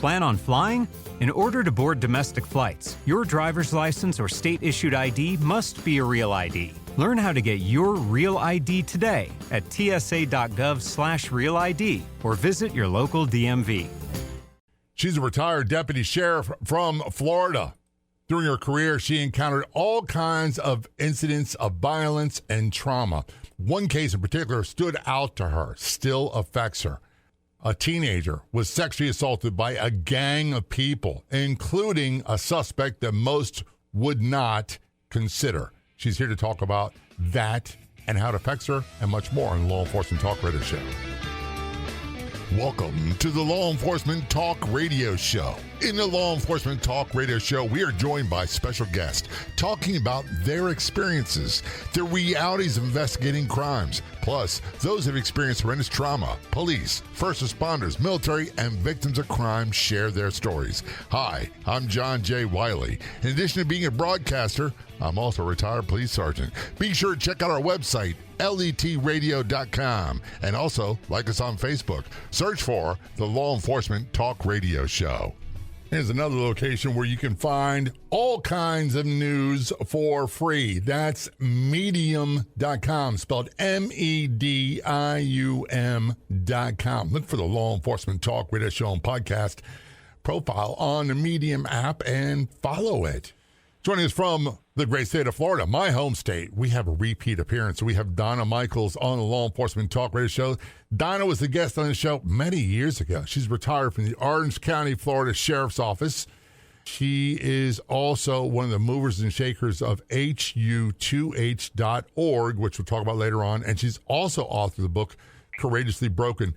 Plan on flying? In order to board domestic flights, your driver's license or state-issued ID must be a real ID. Learn how to get your real ID today at tsa.gov/real ID or visit your local DMV. She's a retired deputy sheriff from Florida. During her career, she encountered all kinds of incidents of violence and trauma. One case in particular stood out to her, still affects her. A teenager was sexually assaulted by a gang of people, including a suspect that most would not consider. She's here to talk about that and how it affects her and much more on the Law Enforcement Talk Radio Show. Welcome to the Law Enforcement Talk Radio Show. In the Law Enforcement Talk Radio Show, we are joined by special guests talking about their experiences, the realities of investigating crimes, plus those who have experienced horrendous trauma. Police, first responders, military, and victims of crime share their stories. Hi, I'm John J. Wiley. In addition to being a broadcaster, I'm also a retired police sergeant. Be sure to check out our website, letradio.com, and also like us on Facebook. Search for the Law Enforcement Talk Radio Show. Here's another location where you can find all kinds of news for free. That's medium.com, spelled medium.com. Look for the Law Enforcement Talk Radio Show and podcast profile on the Medium app and follow it. Joining us from the great state of Florida, my home state, we have a repeat appearance. We have Donna Michaels on the Law Enforcement Talk Radio Show. Donna was a guest on the show many years ago. She's retired from the Orange County, Florida Sheriff's Office. She is also one of the movers and shakers of hu2h.org, which we'll talk about later on. And she's also author of the book, Courageously Broken.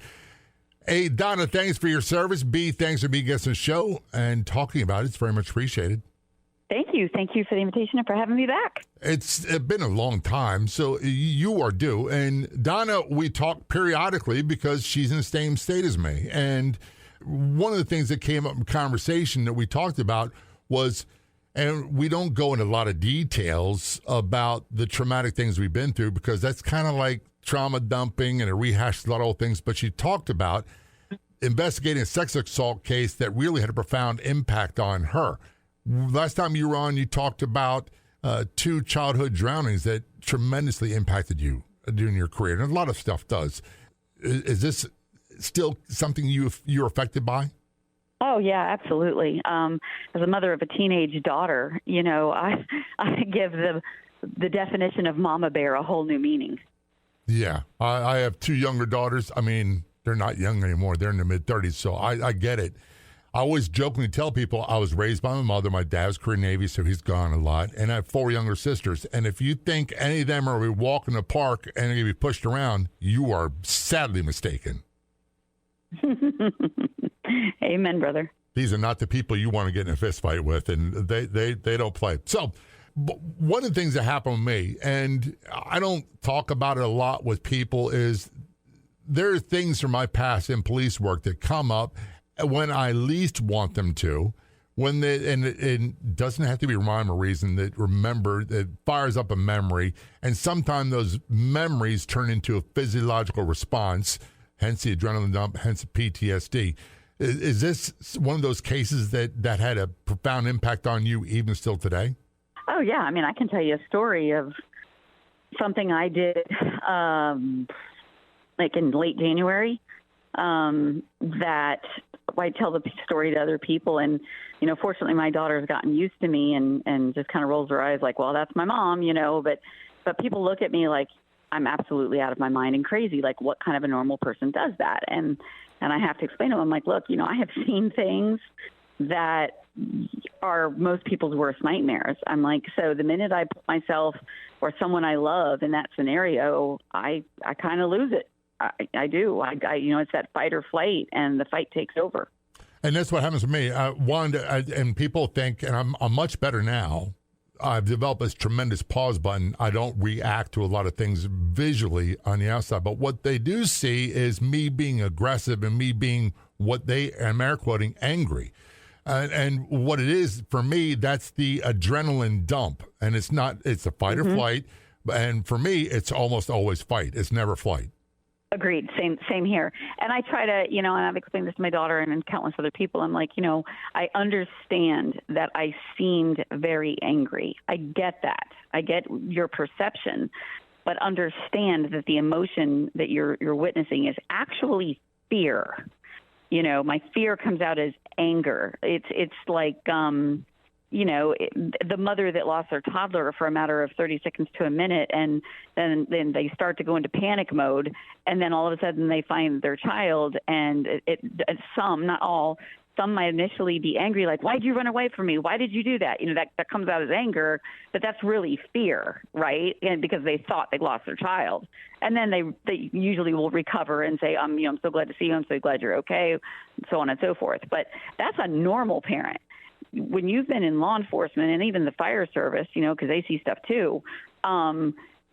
A, Donna, thanks for your service. B, thanks for being a guest on the show and talking about it. It's very much appreciated. Thank you. Thank you for the invitation and for having me back. It's been a long time, so you are due. And Donna, we talk periodically because she's in the same state as me. And one of the things that came up in conversation that we talked about was, and we don't go into a lot of details about the traumatic things we've been through because that's kind of like trauma dumping and it rehashes a lot of old things. But she talked about investigating a sex assault case that really had a profound impact on her. Last time you were on, you talked about 2 childhood drownings that tremendously impacted you during your career. And a lot of stuff does. Is this still something you're affected by? Oh, yeah, absolutely. As a mother of a teenage daughter, you know, I give the definition of mama bear a whole new meaning. Yeah. I have 2 younger daughters. I mean, they're not young anymore. They're in their mid-30s, so I get it. I always jokingly tell people I was raised by my mother. My dad's career Navy, so he's gone a lot. And I have 4 younger sisters. And if you think any of them are going to walk in the park and they're going to be pushed around, you are sadly mistaken. Amen, brother. These are not the people you want to get in a fist fight with, and they don't play. So one of the things that happened with me, and I don't talk about it a lot with people, is there are things from my past in police work that come up when I least want them to, and it doesn't have to be rhyme or reason, that fires up a memory, and sometimes those memories turn into a physiological response, hence the adrenaline dump, hence the PTSD. Is this one of those cases that had a profound impact on you even still today? Oh, yeah. I mean, I can tell you a story of something I did like in late January that I tell the story to other people. And, you know, fortunately, my daughter's gotten used to me and just kind of rolls her eyes like, well, that's my mom, you know. But people look at me like I'm absolutely out of my mind and crazy. Like, what kind of a normal person does that? And I have to explain to them, I'm like, look, you know, I have seen things that are most people's worst nightmares. I'm like, so the minute I put myself or someone I love in that scenario, I kind of lose it. I do. I you know, it's that fight or flight, and the fight takes over. And that's what happens to me. And people think, and I'm much better now. I've developed this tremendous pause button. I don't react to a lot of things visually on the outside, but what they do see is me being aggressive and me being what they, and I'm air quoting, angry. And what it is for me, that's the adrenaline dump, and it's a fight or flight. And for me, it's almost always fight. It's never flight. Agreed. Same here. And I try to, and I've explained this to my daughter and countless other people. I'm like, I understand that I seemed very angry. I get that. I get your perception, but understand that the emotion that you're witnessing is actually fear. My fear comes out as anger. It's like, the mother that lost their toddler for a matter of 30 seconds to a minute, and then they start to go into panic mode, and then all of a sudden they find their child, and some, not all, some might initially be angry, like, why did you run away from me? Why did you do that? That comes out as anger, but that's really fear, right? And because they thought they lost their child. And then they usually will recover and say, I'm so glad to see you. I'm so glad you're okay, so on and so forth. But that's a normal parent. When you've been in law enforcement and even the fire service, because they see stuff too,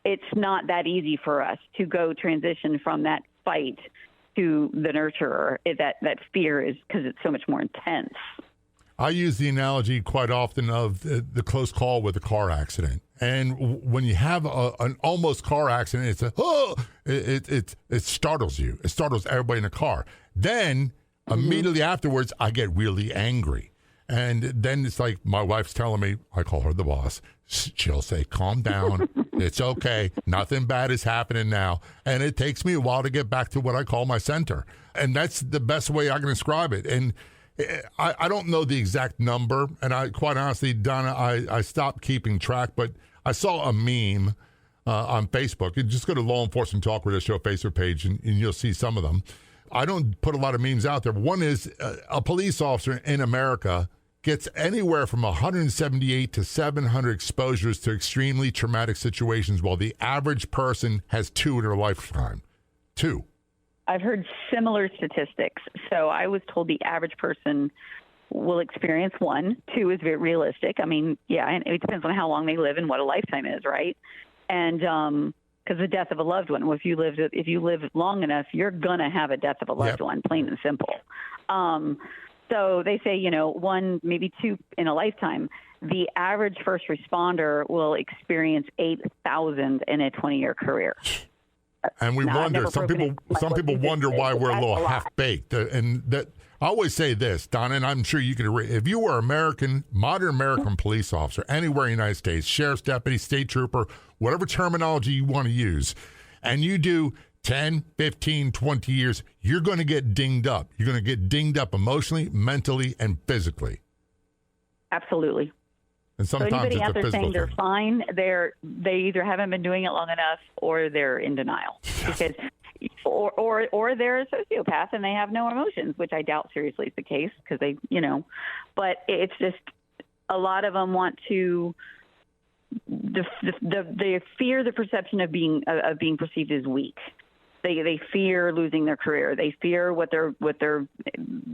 it's not that easy for us to go transition from that fight to the nurturer. That fear is because it's so much more intense. I use the analogy quite often of the close call with a car accident. And when you have an almost car accident, it startles you. It startles everybody in the car. Then immediately afterwards, I get really angry. And then it's like my wife's telling me, I call her the boss. She'll say, calm down. It's okay. Nothing bad is happening now. And it takes me a while to get back to what I call my center. And that's the best way I can describe it. And I don't know the exact number. And I quite honestly, Donna, I stopped keeping track. But I saw a meme on Facebook. You just go to Law Enforcement Talk Radio Show Facebook page and you'll see some of them. I don't put a lot of memes out there. One is a police officer in America gets anywhere from 178 to 700 exposures to extremely traumatic situations, while the average person has 2 in their lifetime. 2. I've heard similar statistics. So I was told the average person will experience 1. 2 is very realistic. I mean, yeah, and it depends on how long they live and what a lifetime is, right? And because the death of a loved one, well, if you live long enough, you're gonna have a death of a loved one, plain and simple. So they say, 1, maybe 2 in a lifetime. The average first responder will experience 8,000 in a 20-year career. And we wonder. Some people wonder why we're a little half-baked. And that I always say this, Donna, and I'm sure you can agree. If you were modern American police officer anywhere in the United States, sheriff's deputy, state trooper, whatever terminology you want to use, and you do 10, 15, 20 years, you're going to get dinged up. You're going to get dinged up emotionally, mentally, and physically. Absolutely. And sometimes so anybody it's out there saying they're thing. Fine, they either haven't been doing it long enough or they're in denial. Because or they're a sociopath and they have no emotions, which I doubt seriously is the case because they, but it's just a lot of them want to they fear the perception of being perceived as weak. They fear losing their career. They fear what their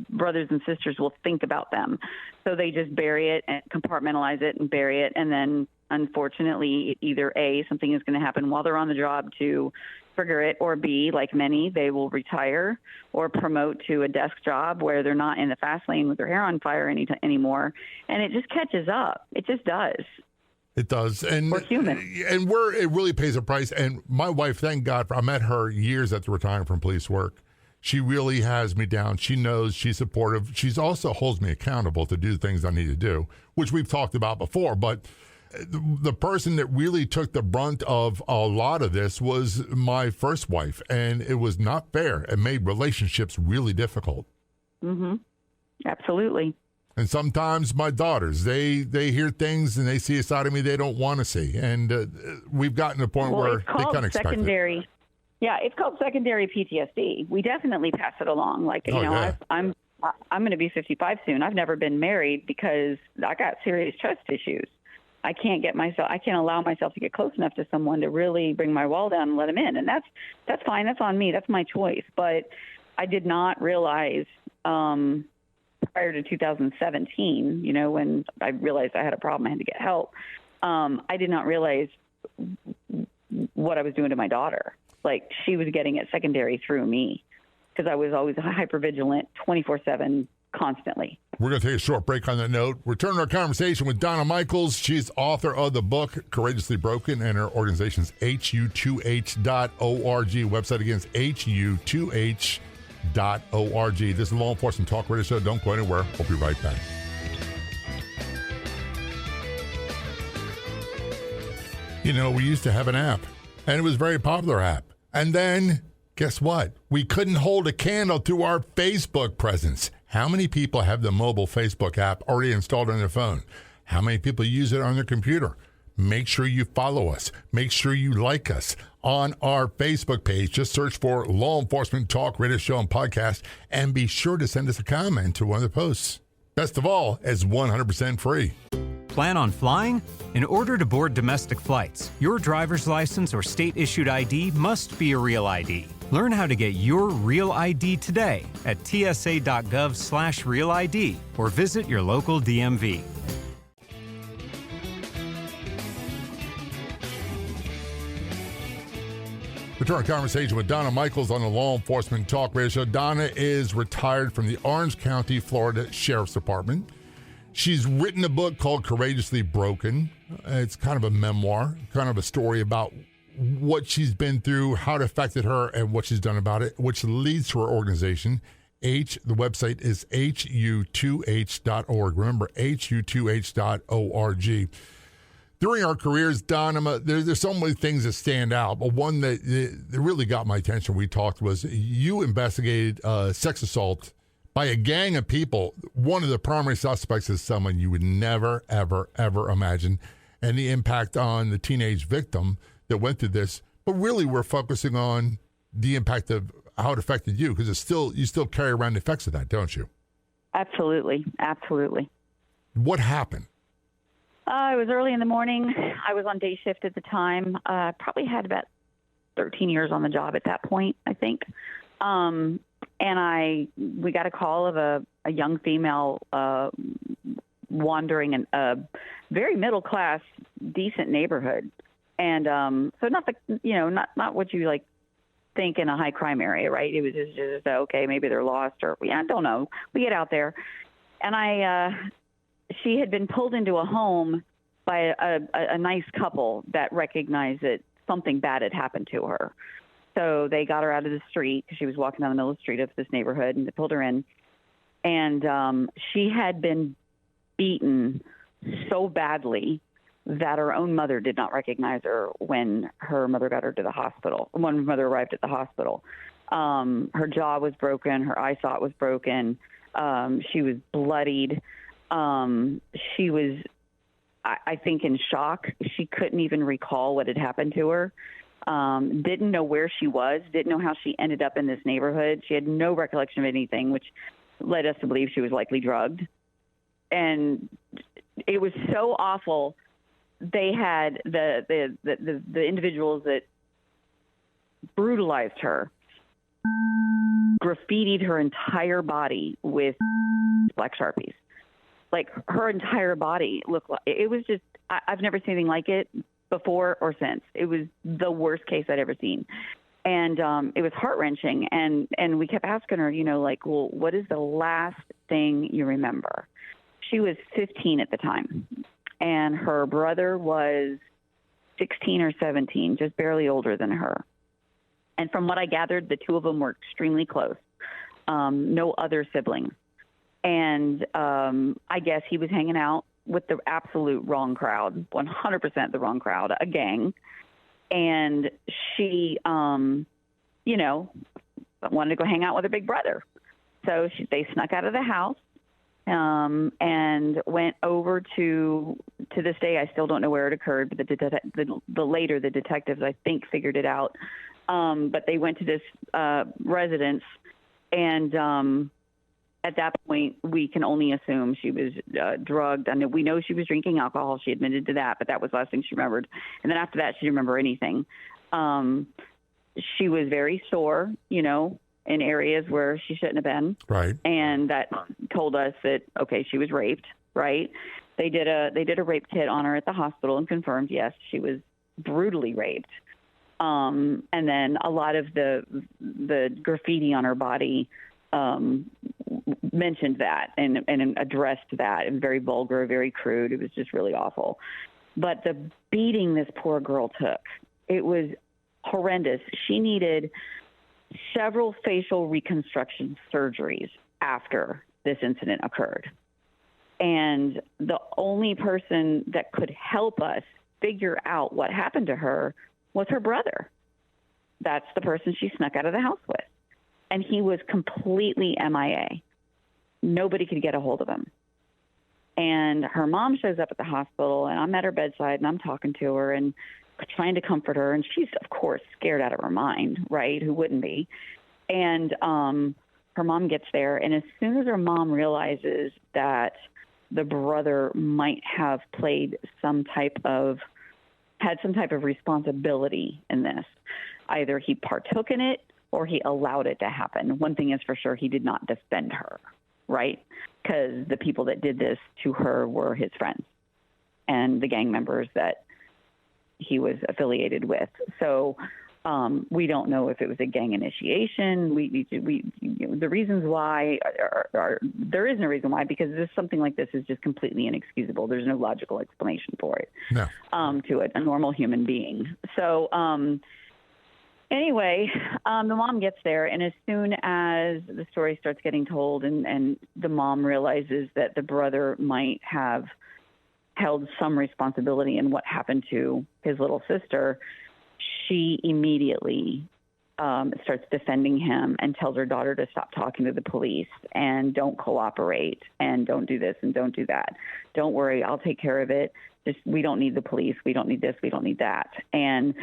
brothers and sisters will think about them. So they just bury it and compartmentalize it and bury it. And then, unfortunately, either A, something is going to happen while they're on the job to trigger it, or B, like many, they will retire or promote to a desk job where they're not in the fast lane with their hair on fire anymore. And it just catches up. It just does. It does. And we're human. And it really pays a price. And my wife, thank God, I met her years after retiring from police work. She really has me down. She knows, she's supportive. She's also holds me accountable to do things I need to do, which we've talked about before. But the person that really took the brunt of a lot of this was my first wife. And it was not fair. It made relationships really difficult. Mm-hmm. Absolutely. And sometimes my daughters, they hear things and they see a side of me they don't want to see. And we've gotten to the point where they kind of expect it. Yeah, it's called secondary PTSD. We definitely pass it along. Like, I'm going to be 55 soon. I've never been married because I got serious trust issues. I can't allow myself to get close enough to someone to really bring my wall down and let them in. And that's fine. That's on me. That's my choice. But I did not realize, prior to 2017, when I realized I had a problem, I had to get help. I did not realize what I was doing to my daughter. Like, she was getting it secondary through me because I was always hypervigilant, 24/7, constantly. We're going to take a short break on that note. Return to our conversation with Donna Michaels. She's author of the book, Courageously Broken, and her organization's hu2h.org. Website again is hu2h.org. This is Law Enforcement Talk Radio Show. Don't go anywhere. We'll be right back. You know, we used to have an app, and it was a very popular app. And then, guess what? We couldn't hold a candle to our Facebook presence. How many people have the mobile Facebook app already installed on their phone? How many people use it on their computer? Make sure you follow us. Make sure you like us on our Facebook page. Just search for Law Enforcement Talk Radio Show and Podcast, and be sure to send us a comment to one of the posts. Best of all, it's 100% free. Plan on flying? In order to board domestic flights, your driver's license or state-issued ID must be a real ID. Learn how to get your real ID today at tsa.gov/real ID or visit your local DMV. Return our conversation with Donna Michaels on the Law Enforcement Talk Radio Show. Donna is retired from the Orange County, Florida Sheriff's Department. She's written a book called Courageously Broken. It's kind of a memoir, kind of a story about what she's been through, how it affected her, and what she's done about it, which leads to her organization. The website is hu2h.org. Remember, hu2h.org. During our careers, Donna, there's so many things that stand out, but one that really got my attention we talked was you investigated sex assault by a gang of people. One of the primary suspects is someone you would never, ever, ever imagine, and the impact on the teenage victim that went through this. But really, we're focusing on the impact of how it affected you, because you still carry around the effects of that, don't you? Absolutely. Absolutely. What happened? It was early in the morning. I was on day shift at the time. Probably had about 13 years on the job at that point, I think. And we got a call of a young female wandering in a very middle class, decent neighborhood. And so not what you like think in a high crime area, right? It was just okay, maybe they're lost, or I don't know. We get out there, and she had been pulled into a home by a nice couple that recognized that something bad had happened to her. So they got her out of the street because she was walking down the middle of the street of this neighborhood, and they pulled her in. And she had been beaten so badly that her own mother did not recognize her when her mother got her to the hospital, when her mother arrived at the hospital. Her jaw was broken. Her eye socket was broken. She was bloodied. She was, I think, in shock. She couldn't even recall what had happened to her. Didn't know where she was, didn't know how she ended up in this neighborhood. She had no recollection of anything, which led us to believe she was likely drugged. And it was so awful. They had the individuals that brutalized her, graffitied her entire body with black Sharpies. Like, her entire body looked like, it was just, I've never seen anything like it before or since. It was the worst case I'd ever seen. And it was heart-wrenching. And we kept asking her, well, what is the last thing you remember? She was 15 at the time, and her brother was 16 or 17, just barely older than her. And from what I gathered, the two of them were extremely close, no other siblings. And I guess he was hanging out with the absolute wrong crowd, 100% the wrong crowd, a gang. And she, wanted to go hang out with her big brother. So they snuck out of the house and went over to this day, I still don't know where it occurred, but the detectives, I think, figured it out. But they went to this residence, and at that point, we can only assume she was drugged. I mean, we know she was drinking alcohol. She admitted to that, but that was the last thing she remembered. And then after that, she didn't remember anything. She was very sore, in areas where she shouldn't have been. Right. And that told us that, okay, she was raped, right? They did a rape kit on her at the hospital and confirmed, yes, she was brutally raped. And then a lot of the graffiti on her body mentioned that and addressed that. It was very vulgar, very crude. It was just really awful. But the beating this poor girl took, it was horrendous. She needed several facial reconstruction surgeries after this incident occurred. And the only person that could help us figure out what happened to her was her brother. That's the person she snuck out of the house with. And he was completely MIA. Nobody could get a hold of him. And her mom shows up at the hospital, and I'm at her bedside, and I'm talking to her and trying to comfort her. And she's, of course, scared out of her mind, right? Who wouldn't be? And her mom gets there, and as soon as her mom realizes that the brother might have had some type of responsibility in this, either he partook in it or he allowed it to happen. One thing is for sure, he did not defend her, right? Because the people that did this to her were his friends and the gang members that he was affiliated with. So we don't know if it was a gang initiation. The reasons why there is no reason why, because something like this is just completely inexcusable. There's no logical explanation for it. No. To a normal human being. So anyway, the mom gets there, and as soon as the story starts getting told and the mom realizes that the brother might have held some responsibility in what happened to his little sister, she immediately starts defending him and tells her daughter to stop talking to the police and don't cooperate and don't do this and don't do that. Don't worry, I'll take care of it. We don't need the police. We don't need this. We don't need that. And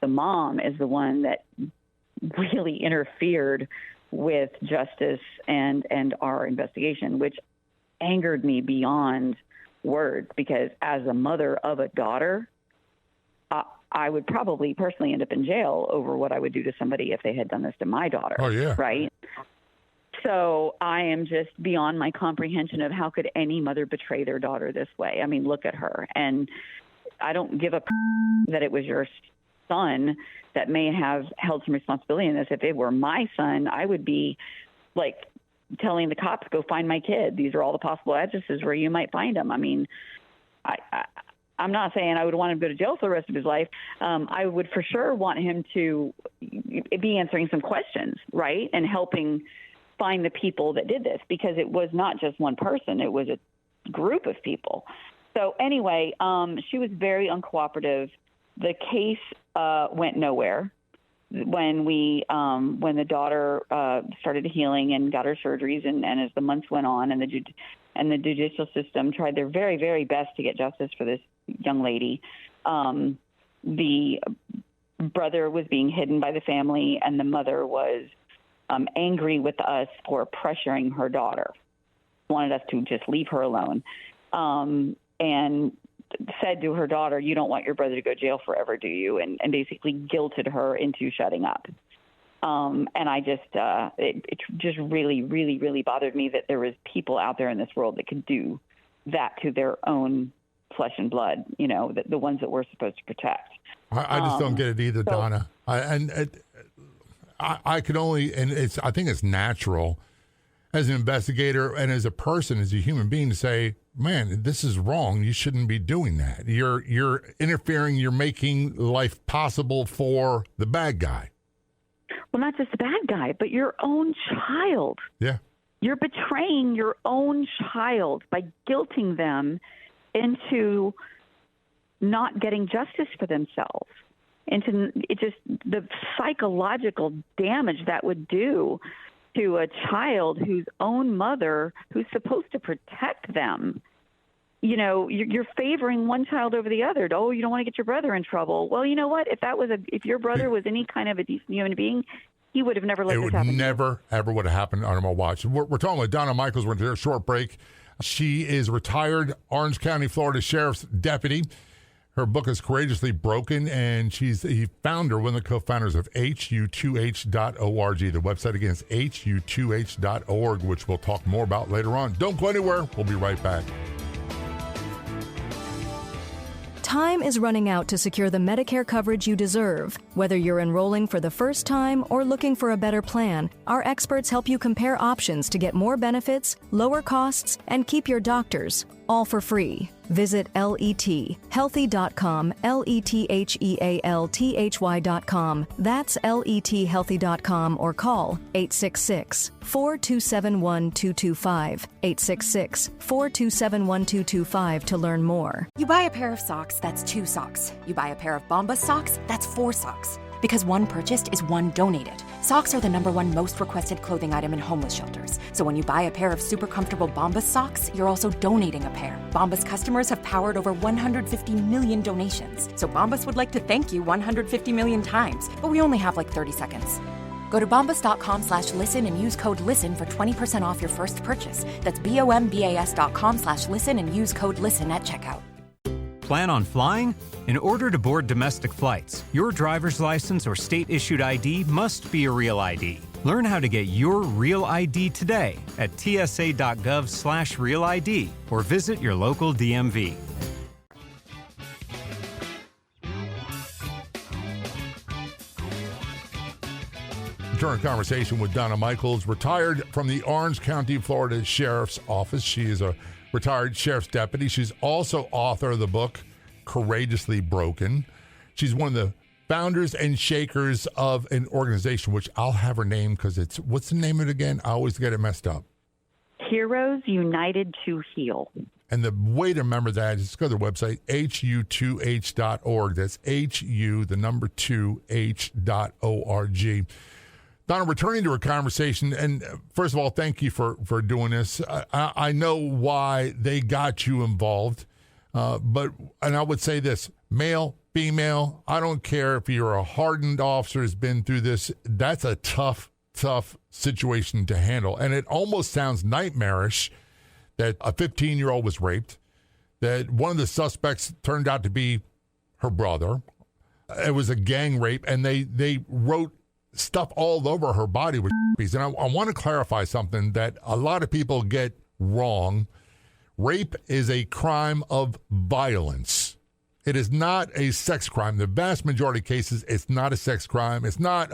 the mom is the one that really interfered with justice and our investigation, which angered me beyond words, because as a mother of a daughter, I would probably personally end up in jail over what I would do to somebody if they had done this to my daughter. Oh, yeah. Right? So I am just beyond my comprehension of how could any mother betray their daughter this way. I mean, look at her. And I don't give a that it was your son that may have held some responsibility in this. If it were my son, I would be like telling the cops, go find my kid. These are all the possible addresses where you might find him. I mean, I'm not saying I would want him to go to jail for the rest of his life. I would for sure want him to be answering some questions, right, and helping find the people that did this, because it was not just one person. It was a group of people. So anyway, she was very uncooperative. The case went nowhere. When the daughter started healing and got her surgeries, and as the months went on, and the judicial system tried their very, very best to get justice for this young lady, the brother was being hidden by the family, and the mother was angry with us for pressuring her daughter, wanted us to just leave her alone, and said to her daughter, you don't want your brother to go to jail forever, do you? And basically guilted her into shutting up. And I just, it just really, really, really bothered me that there was people out there in this world that could do that to their own flesh and blood, you know, the ones that we're supposed to protect. I just don't get it either, Donna. I could only, and I think it's natural as an investigator and as a person, as a human being, to say, man, this is wrong. You shouldn't be doing that. You're interfering. You're making life possible for the bad guy. Well, not just the bad guy, but your own child. Yeah. You're betraying your own child by guilting them into not getting justice for themselves, into the psychological damage that would do to a child whose own mother, who's supposed to protect them. You know, you're favoring one child over the other. Oh, you don't want to get your brother in trouble. Well, you know what? If your brother was any kind of a decent human being, he would have never let this happen. It would never, ever would have happened on my watch. We're talking with Donna Michaels. We're going to take a short break. She is retired Orange County, Florida Sheriff's deputy. Her book is Courageously Broken, and she's the founder, one of the co-founders of hu2h.org. The website again is hu2h.org, which we'll talk more about later on. Don't go anywhere. We'll be right back. Time is running out to secure the Medicare coverage you deserve. Whether you're enrolling for the first time or looking for a better plan, our experts help you compare options to get more benefits, lower costs, and keep your doctors, all for free. Visit LEThealthy.com, LETHEALTHY.com. That's LEThealthy.com or call 866-427-1225, 866-427-1225 to learn more. You buy a pair of socks, that's 2 socks. You buy a pair of Bombas socks, that's 4 socks. Because one purchased is one donated. Socks are the #1 most requested clothing item in homeless shelters. So when you buy a pair of super comfortable Bombas socks, you're also donating a pair. Bombas customers have powered over 150 million donations. So Bombas would like to thank you 150 million times. But we only have like 30 seconds. Go to bombas.com/listen and use code LISTEN for 20% off your first purchase. That's BOMBAS.com/listen and use code LISTEN at checkout. Plan on flying? In order to board domestic flights, your driver's license or state-issued ID must be a real ID. Learn how to get your real ID today at tsa.gov/real ID or visit your local DMV. Turn conversation with Donna Michaels, retired from the Orange County, Florida Sheriff's Office. She is a retired sheriff's deputy. She's also author of the book, Courageously Broken. She's one of the founders and shakers of an organization, which I'll have her name because it's, what's the name of it again? I always get it messed up. Heroes United to Heal. And the way to remember that is go to their website, hu2h.org. That's hu2h.org. Donna, returning to our conversation, and first of all, thank you for doing this. I know why they got you involved, and I would say this, male, female, I don't care if you're a hardened officer who's been through this, that's a tough situation to handle. And it almost sounds nightmarish that a 15-year-old was raped, that one of the suspects turned out to be her brother. It was a gang rape, and they wrote stuff all over her body with and I want to clarify something that a lot of people get wrong. Rape is a crime of violence. It is not a sex crime. The vast majority of cases, it's not a sex crime. It's not,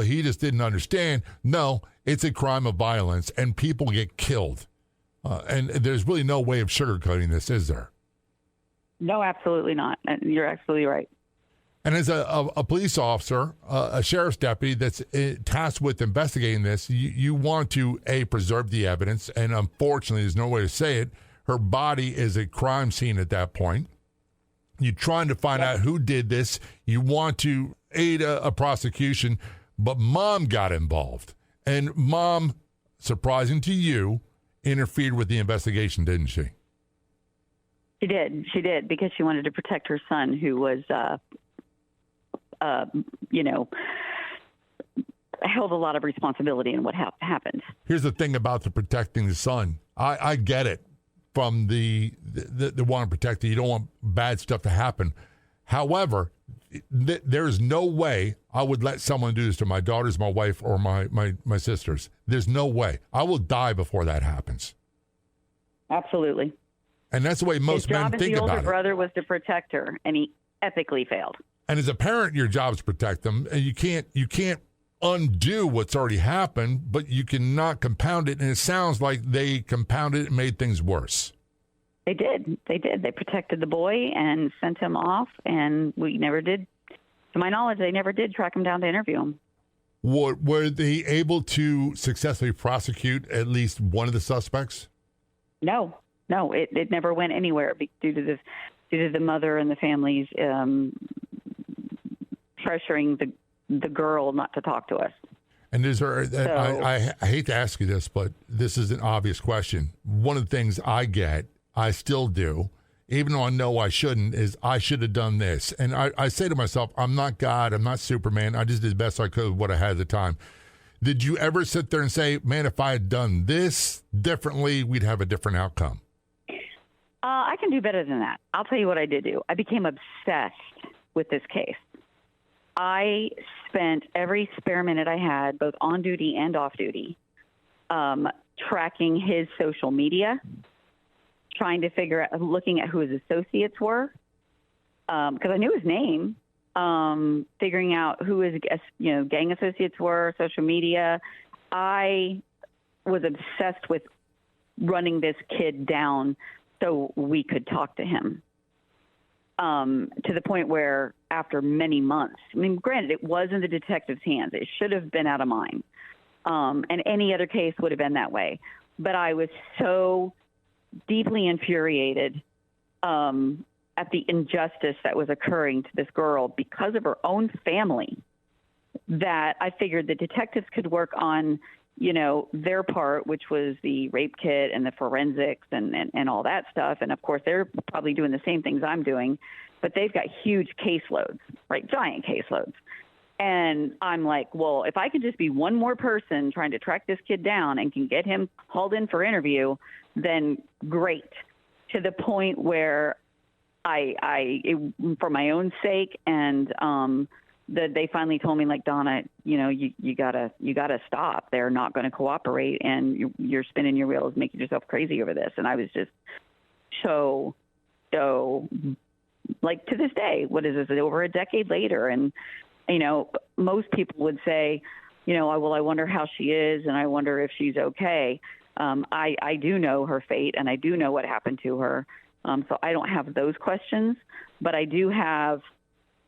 he just didn't understand. No, it's a crime of violence, and people get killed. And there's really no way of sugarcoating this, is there? No, absolutely not. You're absolutely right. And as a police officer, a sheriff's deputy that's tasked with investigating this, you want to, preserve the evidence. And unfortunately, there's no way to say it. Her body is a crime scene at that point. You're trying to find out who did this. You want to aid a prosecution, but mom got involved. And mom, surprising to you, interfered with the investigation, didn't she? She did, because she wanted to protect her son, who was held a lot of responsibility in what happened. Here's the thing about the protecting the son. I get it from the want to protect it. You don't want bad stuff to happen. However, there's no way I would let someone do this to my daughters, my wife, or my sisters. There's no way. I will die before that happens. Absolutely. And that's the way most men think about it. His job as the older brother was to protect her, and he epically failed. And as a parent, your job is to protect them, and you can't undo what's already happened, but you cannot compound it. And it sounds like they compounded it and made things worse. They did. They protected the boy and sent him off, and we never did. To my knowledge, they never did track him down to interview him. Were they able to successfully prosecute at least one of the suspects? No, it never went anywhere due to the mother and the family's pressuring the girl not to talk to us. And is there? I hate to ask you this, but this is an obvious question. One of the things I still do, even though I know I shouldn't, is I should have done this. And I say to myself, I'm not God, I'm not Superman. I just did the best I could with what I had at the time. Did you ever sit there and say, man, if I had done this differently, we'd have a different outcome? I can do better than that. I'll tell you what I did do. I became obsessed with this case. I spent every spare minute I had, both on duty and off duty, tracking his social media, trying to figure out, looking at who his associates were, because I knew his name, figuring out who his gang associates were, social media. I was obsessed with running this kid down so we could talk to him, to the point where after many months, I mean, granted, it was in the detective's hands. It should have been out of mine. And any other case would have been that way. But I was so deeply infuriated at the injustice that was occurring to this girl because of her own family that I figured the detectives could work on, their part, which was the rape kit and the forensics and all that stuff. And of course, they're probably doing the same things I'm doing, but they've got huge caseloads, right? Giant caseloads. And I'm like, well, if I could just be one more person trying to track this kid down and can get him hauled in for interview, then great. To the point where for my own sake, and they finally told me, like, Donna, you gotta stop. They're not going to cooperate, and you're spinning your wheels, making yourself crazy over this. And I was just so like, to this day, what is this? Over a decade later, and most people would say, well, I wonder how she is, and I wonder if she's okay. I do know her fate, and I do know what happened to her. So I don't have those questions, but I do have,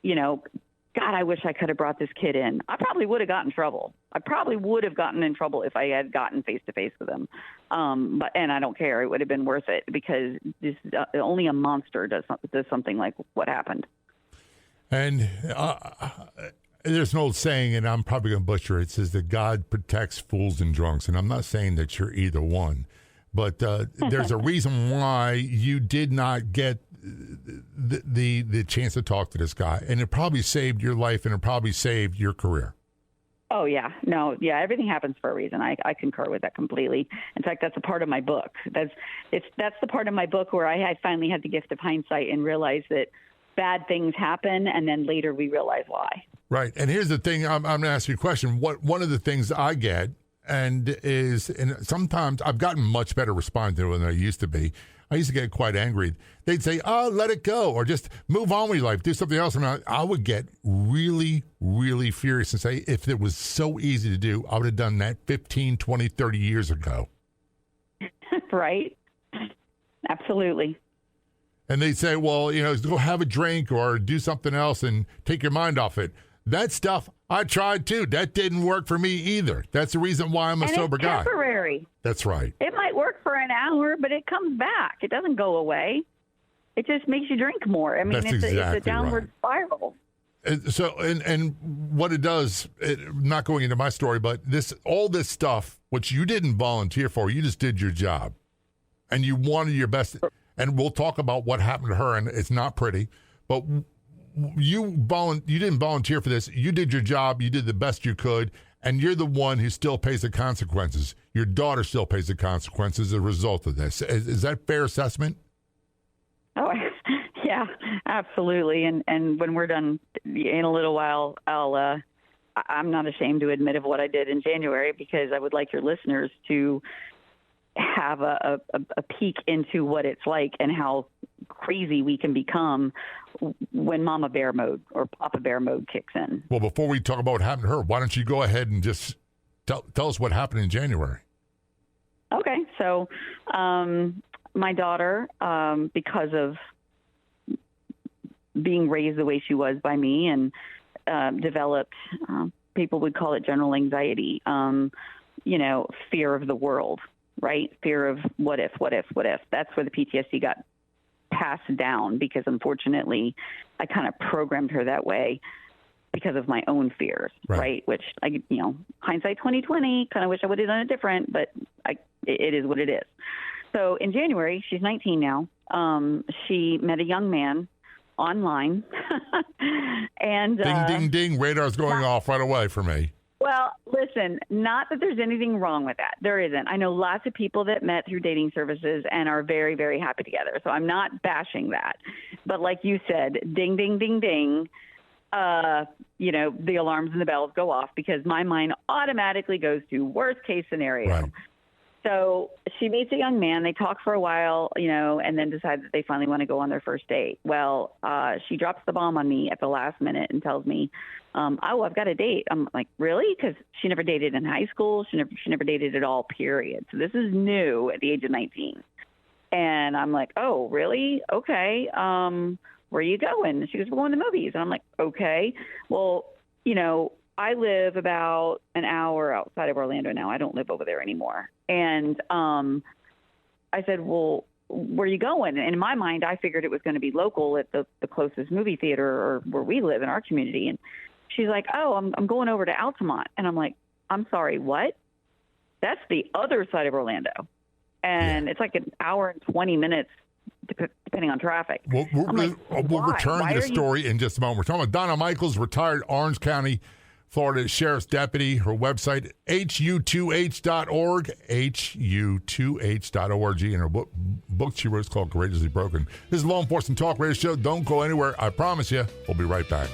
God, I wish I could have brought this kid in. I probably would have gotten in trouble. I probably would have gotten in trouble if I had gotten face to face with him. And I don't care. It would have been worth it, because this only a monster does something like what happened. And there's an old saying, and I'm probably going to butcher it. It says that God protects fools and drunks. And I'm not saying that you're either one, but there's a reason why you did not get the chance to talk to this guy. And it probably saved your life, and it probably saved your career. Oh, yeah. No, yeah, everything happens for a reason. I concur with that completely. In fact, that's a part of my book. That's the part of my book where I finally had the gift of hindsight and realized that bad things happen, and then later we realize why. Right. And here's the thing. I'm going to ask you a question. One of the things I get, and sometimes I've gotten much better response than I used to be. I used to get quite angry. They'd say, oh, let it go, or just move on with your life, do something else. And I would get really, really furious and say, if it was so easy to do, I would have done that 15, 20, 30 years ago. Right. Absolutely. And they'd say, well, go have a drink or do something else and take your mind off it. That stuff, I tried too. That didn't work for me either. That's the reason why I'm a sober guy. It's temporary. That's right. It might work for an hour, but it comes back. It doesn't go away. It just makes you drink more. I mean, it's a downward spiral. And what it does, not going into my story, but all this stuff, which you didn't volunteer for, you just did your job, and you wanted your best. And we'll talk about what happened to her, and it's not pretty, but you didn't volunteer for this. You did your job. You did the best you could, and you're the one who still pays the consequences. Your daughter still pays the consequences as a result of this. Is that a fair assessment? Oh, yeah, absolutely. And when we're done in a little while, I'm not ashamed to admit of what I did in January, because I would like your listeners to have a peek into what it's like and how crazy we can become when Mama Bear mode or Papa Bear mode kicks in. Well, before we talk about what happened to her, why don't you go ahead and just tell us what happened in January? Okay. So my daughter, because of being raised the way she was by me, and developed, people would call it general anxiety, fear of the world. Right? Fear of what if. That's where the PTSD got passed down, because unfortunately I kind of programmed her that way because of my own fears, right? Which hindsight 2020, kind of wish I would have done it different, but it is what it is. So in January, she's 19 now. She met a young man online and ding, ding, ding. Radar's going off right away for me. Well, listen, not that there's anything wrong with that. There isn't. I know lots of people that met through dating services and are very, very happy together. So I'm not bashing that. But like you said, ding, ding, ding, ding, the alarms and the bells go off, because my mind automatically goes to worst case scenario. So she meets a young man. They talk for a while, and then decide that they finally want to go on their first date. Well, she drops the bomb on me at the last minute and tells me, oh, I've got a date. I'm like, really? Because she never dated in high school. She never dated at all, period. So this is new at the age of 19. And I'm like, oh, really? Okay. Where are you going? And she goes, we're going to the movies. And I'm like, okay. Well, I live about an hour outside of Orlando now. I don't live over there anymore. And I said, well, where are you going? And in my mind, I figured it was going to be local at the closest movie theater or where we live in our community. And she's like, oh, I'm going over to Altamont. And I'm like, I'm sorry, what? That's the other side of Orlando. And it's like an hour and 20 minutes, depending on traffic. We'll return to the story in just a moment. We're talking about Donna Michaels, retired Orange County, Florida Sheriff's Deputy. Her website, hu2h.org, hu2h.org. And her book she wrote is called Courageously Broken. This is Law Enforcement Talk Radio Show. Don't go anywhere. I promise you. We'll be right back.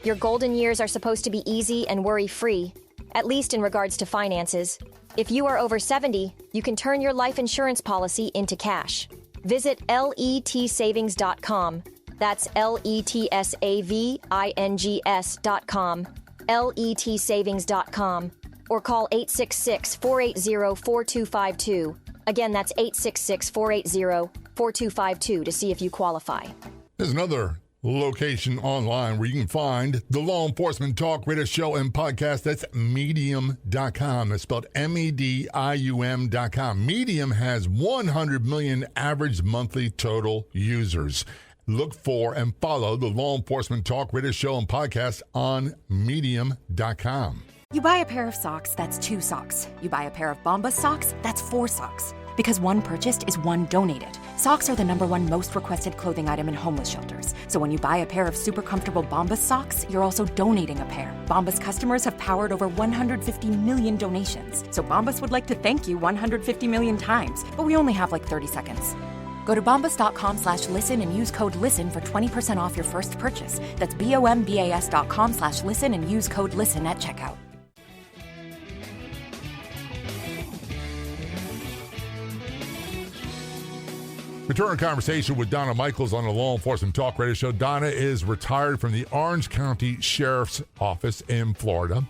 Your golden years are supposed to be easy and worry-free, at least in regards to finances. If you are over 70, you can turn your life insurance policy into cash. Visit letsavings.com. That's letsavings.com. letsavings.com. Or call 866-480-4252. Again, that's 866-480-4252 to see if you qualify. There's another location online where you can find the Law Enforcement Talk Radio Show and podcast. That's medium.com. It's spelled medium.com. Medium has 100 million average monthly total users. Look for and follow the Law Enforcement Talk Radio Show and podcast on medium.com. You buy a pair of socks, that's 2 socks. You buy a pair of Bombas socks, that's 4 socks. Because one purchased is one donated. Socks are the #1 most requested clothing item in homeless shelters. So when you buy a pair of super comfortable Bombas socks, you're also donating a pair. Bombas customers have powered over 150 million donations. So Bombas would like to thank you 150 million times. But we only have like 30 seconds. Go to bombas.com/listen and use code LISTEN for 20% off your first purchase. That's bombas.com/listen and use code LISTEN at checkout. Return our conversation with Donna Michaels on the Law Enforcement Talk Radio Show. Donna is retired from the Orange County Sheriff's Office in Florida.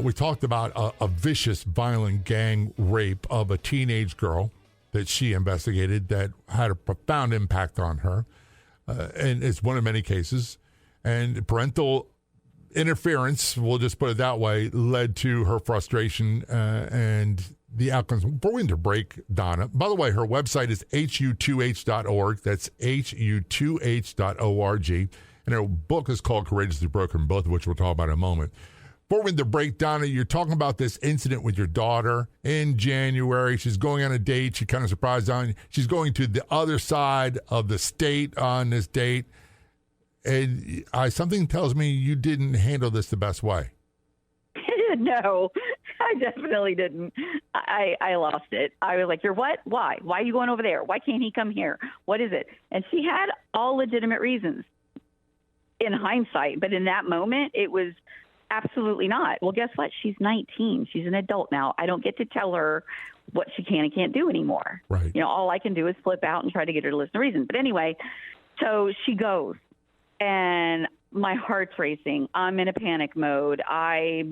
We talked about a vicious, violent gang rape of a teenage girl that she investigated that had a profound impact on her. And it's one of many cases. And parental interference, we'll just put it that way, led to her frustration and the outcomes. Before we into break, Donna, by the way, her website is hu2h.org. That's hu2h.org. And her book is called Courageously Broken, both of which we'll talk about in a moment. Before we into break, Donna, you're talking about this incident with your daughter in January. She's going on a date. She kind of surprised on. She's going to the other side of the state on this date. And something tells me you didn't handle this the best way. No, I definitely didn't. I lost it. I was like, you're what? Why? Why are you going over there? Why can't he come here? What is it? And she had all legitimate reasons in hindsight. But in that moment, it was absolutely not. Well, guess what? She's 19. She's an adult now. I don't get to tell her what she can and can't do anymore. Right. All I can do is flip out and try to get her to listen to reason. But anyway, so she goes. And my heart's racing. I'm in a panic mode. My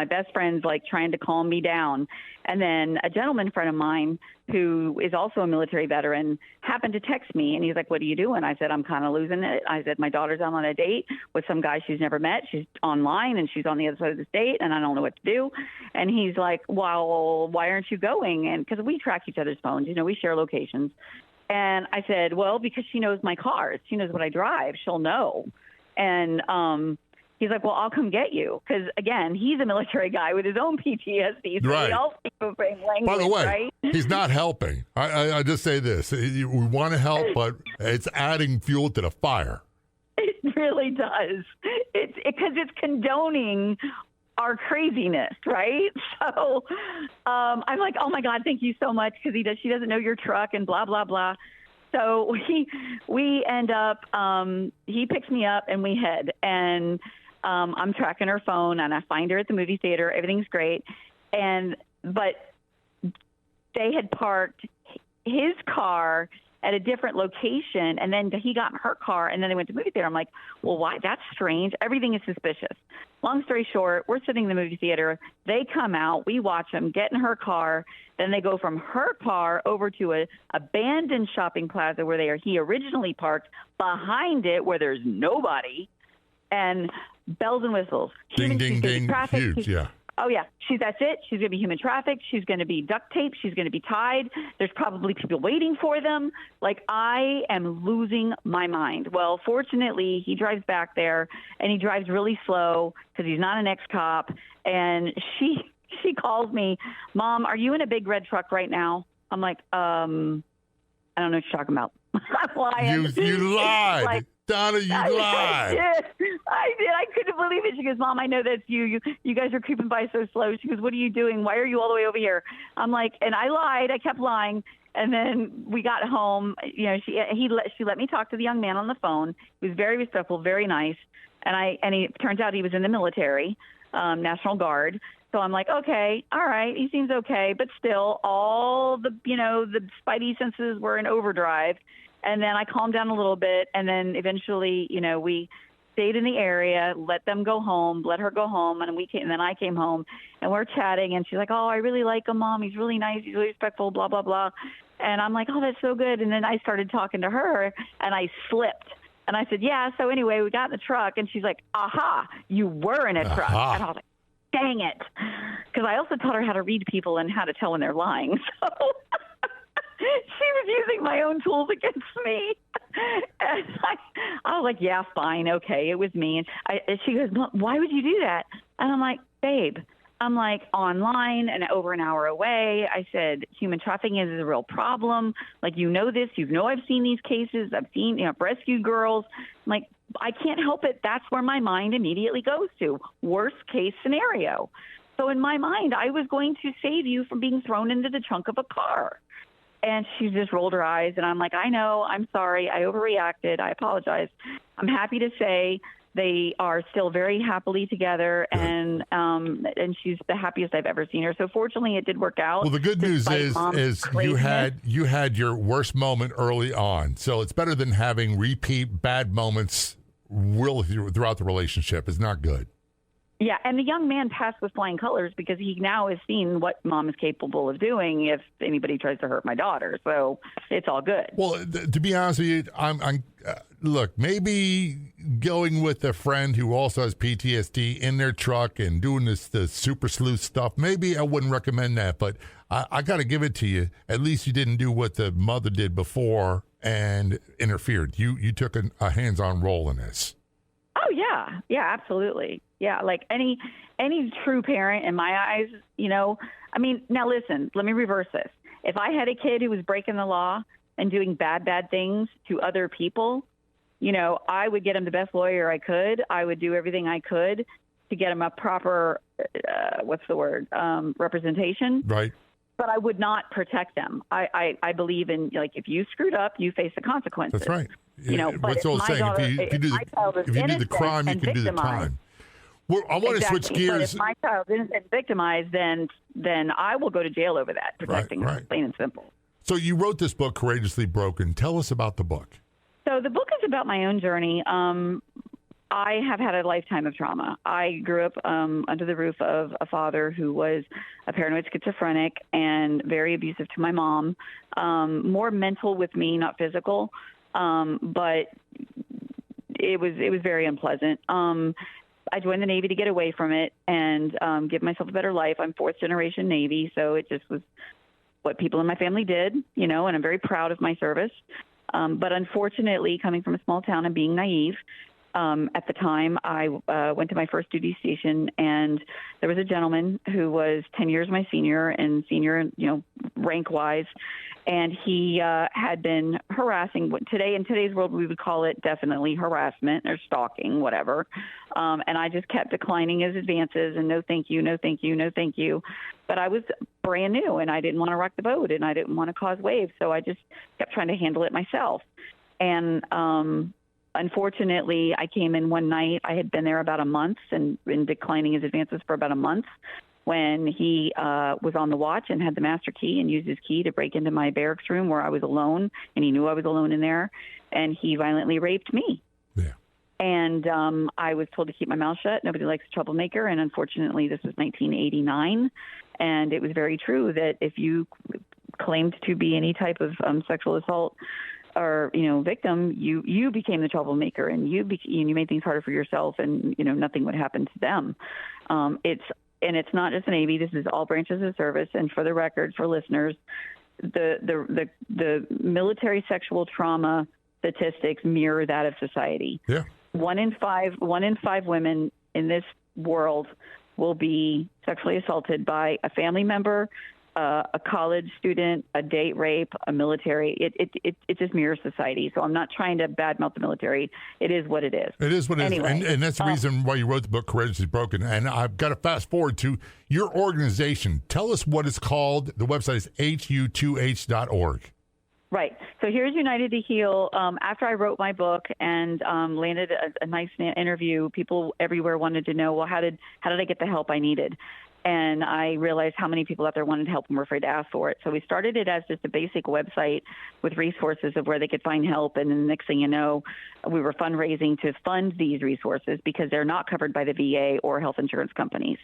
best friend's like trying to calm me down. And then a gentleman friend of mine who is also a military veteran happened to text me, and he's like, what are you doing? I said, I'm kind of losing it. I said, my daughter's out on a date with some guy she's never met. She's online and she's on the other side of the state, and I don't know what to do. And he's like, well, why aren't you going? And because we track each other's phones, we share locations. And I said, well, because she knows my cars. She knows what I drive. She'll know. And he's like, well, I'll come get you. Because, again, he's a military guy with his own PTSD. So right. we all speak the same language, by the way, right? He's not helping. I just say this. We want to help, but it's adding fuel to the fire. It really does. It's because it's condoning our craziness, right? So I'm like, oh, my God, thank you so much, because she doesn't know your truck and blah, blah, blah. So we end up, he picks me up and we head. And I'm tracking her phone, and I find her at the movie theater. Everything's great. But they had parked his car at a different location, and then he got in her car, and then they went to the movie theater. I'm like, well, why? That's strange. Everything is suspicious. Long story short, we're sitting in the movie theater. They come out. We watch them get in her car. Then they go from her car over to a abandoned shopping plaza where he originally parked, behind it where there's nobody, and bells and whistles. Ding, ding, ding. Huge, yeah. Oh, yeah. That's it. She's going to be human trafficked. She's going to be duct taped. She's going to be tied. There's probably people waiting for them. Like, I am losing my mind. Well, fortunately, he drives back there, and he drives really slow because he's not an ex-cop. And she calls me, Mom, are you in a big red truck right now? I'm like, I don't know what you're talking about. I'm lying. You lied. Like, Donna, you lied. I did. I couldn't believe it. She goes, Mom, I know that's you. You guys are creeping by so slow. She goes, what are you doing? Why are you all the way over here? I'm like, and I lied. I kept lying. And then we got home. You know, she let me talk to the young man on the phone. He was very respectful, very nice. And it turns out he was in the military, National Guard. So I'm like, okay, all right, he seems okay. But still, all the spidey senses were in overdrive. And then I calmed down a little bit, and then eventually, we stayed in the area, let her go home, and then I came home, and we're chatting, and she's like, oh, I really like him, Mom. He's really nice. He's really respectful, blah, blah, blah. And I'm like, oh, that's so good. And then I started talking to her, and I slipped. And I said, yeah, so anyway, we got in the truck, and she's like, aha, you were in a truck. And I was like, dang it. Because I also taught her how to read people and how to tell when they're lying. So she was using my own tools against me. And I was like, yeah, fine. Okay. It was me. And she goes, why would you do that? And I'm like, babe, online and over an hour away. I said, human trafficking is a real problem. Like, this, I've seen these cases. I've seen, I've rescued girls. I'm like, I can't help it. That's where my mind immediately goes to. Worst case scenario. So in my mind, I was going to save you from being thrown into the trunk of a car. And she just rolled her eyes, and I'm like, I know, I'm sorry, I overreacted, I apologize. I'm happy to say they are still very happily together, and she's the happiest I've ever seen her. So fortunately, it did work out. Well, the good news is you had your worst moment early on, so it's better than having repeat bad moments throughout the relationship. It's not good. Yeah, and the young man passed with flying colors because he now has seen what Mom is capable of doing if anybody tries to hurt my daughter. So it's all good. Well, to be honest with you, look, maybe going with a friend who also has PTSD in their truck and doing the super sleuth stuff, maybe I wouldn't recommend that. But I got to give it to you. At least you didn't do what the mother did before and interfered. You took a hands-on role in this. Oh, yeah. Yeah, absolutely. Yeah, like any true parent in my eyes, now listen, let me reverse this. If I had a kid who was breaking the law and doing bad things to other people, I would get him the best lawyer I could. I would do everything I could to get him a proper, representation. Right. But I would not protect them. I believe in, if you screwed up, you face the consequences. That's right. But what's the old saying? If you do the crime, you can do the time. Well, I want to switch gears. But if my child isn't victimized, then I will go to jail over that, protecting her, plain and simple. So you wrote this book, Courageously Broken. Tell us about the book. So the book is about my own journey. I have had a lifetime of trauma. I grew up under the roof of a father who was a paranoid schizophrenic and very abusive to my mom, more mental with me, not physical, but it was very unpleasant. I joined the Navy to get away from it and give myself a better life. I'm fourth generation Navy, so it just was what people in my family did, and I'm very proud of my service. But unfortunately, coming from a small town and being naive, at the time, I went to my first duty station, and there was a gentleman who was 10 years my senior, rank-wise, and he had been harassing. In today's world, we would call it definitely harassment or stalking, whatever. And I just kept declining his advances and no thank you, no thank you, no thank you. But I was brand new, and I didn't want to rock the boat, and I didn't want to cause waves, so I just kept trying to handle it myself. And unfortunately, I came in one night. I had been there about a month and been declining his advances for about a month when he was on the watch and had the master key and used his key to break into my barracks room where I was alone, and he knew I was alone in there, and he violently raped me. Yeah. And I was told to keep my mouth shut. Nobody likes a troublemaker. And unfortunately, this was 1989. And it was very true that if you claimed to be any type of sexual assault or, victim, you became the troublemaker, and you made things harder for yourself, and, nothing would happen to them. It's not just the Navy. This is all branches of service. And for the record, for listeners, the military sexual trauma statistics mirror that of society. Yeah. 1 in 5 women in this world will be sexually assaulted by a family member, a college student, a date rape, a military. It just mirrors society. So I'm not trying to badmouth the military. It is what it is. It is what it anyway, is. And that's the reason why you wrote the book, Courageously Broken. And I've got to fast forward to your organization. Tell us what it's called. The website is hu2h.org. Right. So here's United to Heal. After I wrote my book and landed a nice interview, people everywhere wanted to know, well, how did I get the help I needed? And I realized how many people out there wanted help and were afraid to ask for it. So we started it as just a basic website with resources of where they could find help. And then the next thing you know, we were fundraising to fund these resources because they're not covered by the VA or health insurance companies.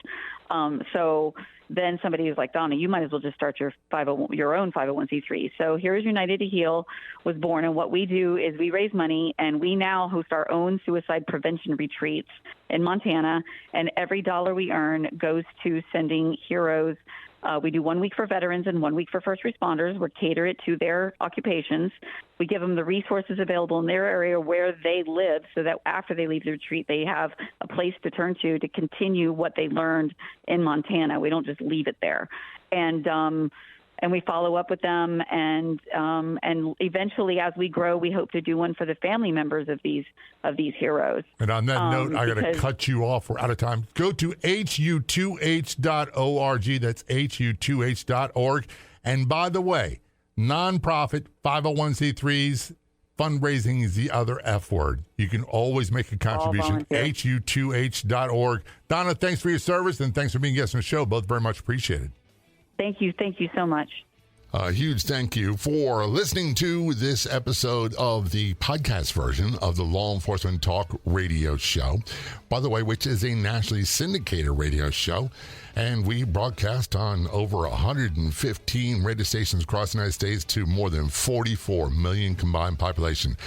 So then somebody was like, Donna, you might as well just start your own 501c3. So Here's United to Heal was born. And what we do is we raise money, and we now host our own suicide prevention retreats in Montana. And every dollar we earn goes to sending heroes. We do 1 week for veterans and 1 week for first responders. We cater it to their occupations. We give them the resources available in their area where they live so that after they leave the retreat, they have a place to turn to continue what they learned in Montana. We don't just leave it there. And we follow up with them, and eventually, as we grow, we hope to do one for the family members of these heroes. And on that note, I got to cut you off. We're out of time. Go to hu2h.org. That's hu2h.org. And by the way, nonprofit 501c3s, fundraising is the other F word. You can always make a contribution. hu2h.org. Donna, thanks for your service, and thanks for being a guest on the show. Both very much appreciated. Thank you. Thank you so much. A huge thank you for listening to this episode of the podcast version of the Law Enforcement Talk radio show, by the way, which is a nationally syndicated radio show. And we broadcast on over 115 radio stations across the United States to more than 44 million combined population.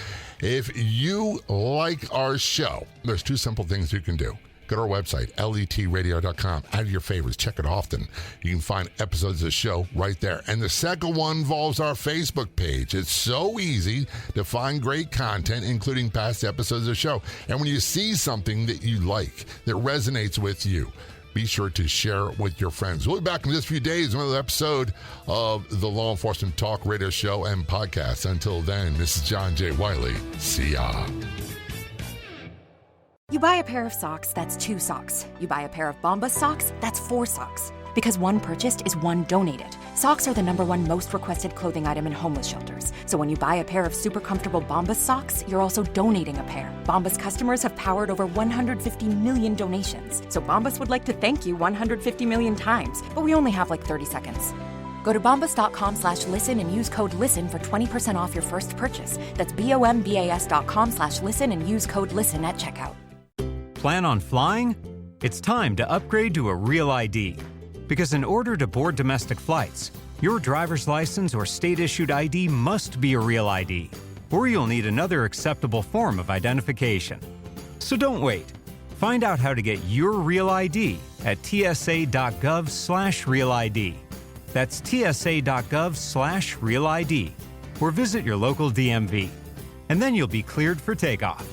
If you like our show, there's two simple things you can do. Go to our website, letradio.com. Add your favorites. Check it often. You can find episodes of the show right there. And the second one involves our Facebook page. It's so easy to find great content, including past episodes of the show. And when you see something that you like, that resonates with you, be sure to share it with your friends. We'll be back in just a few days with another episode of the Law Enforcement Talk radio show and podcast. Until then, this is John J. Wiley. See ya. You buy a pair of socks, that's 2 socks. You buy a pair of Bombas socks, that's 4 socks. Because one purchased is one donated. Socks are the #1 most requested clothing item in homeless shelters. So when you buy a pair of super comfortable Bombas socks, you're also donating a pair. Bombas customers have powered over 150 million donations. So Bombas would like to thank you 150 million times. But we only have like 30 seconds. Go to bombas.com/listen and use code LISTEN for 20% off your first purchase. That's bombas.com/listen and use code LISTEN at checkout. Plan on flying? It's time to upgrade to a real ID. Because in order to board domestic flights, your driver's license or state-issued ID must be a real ID, or you'll need another acceptable form of identification. So don't wait. Find out how to get your real ID at tsa.gov/real ID. That's tsa.gov/real ID, or visit your local DMV. And then you'll be cleared for takeoff.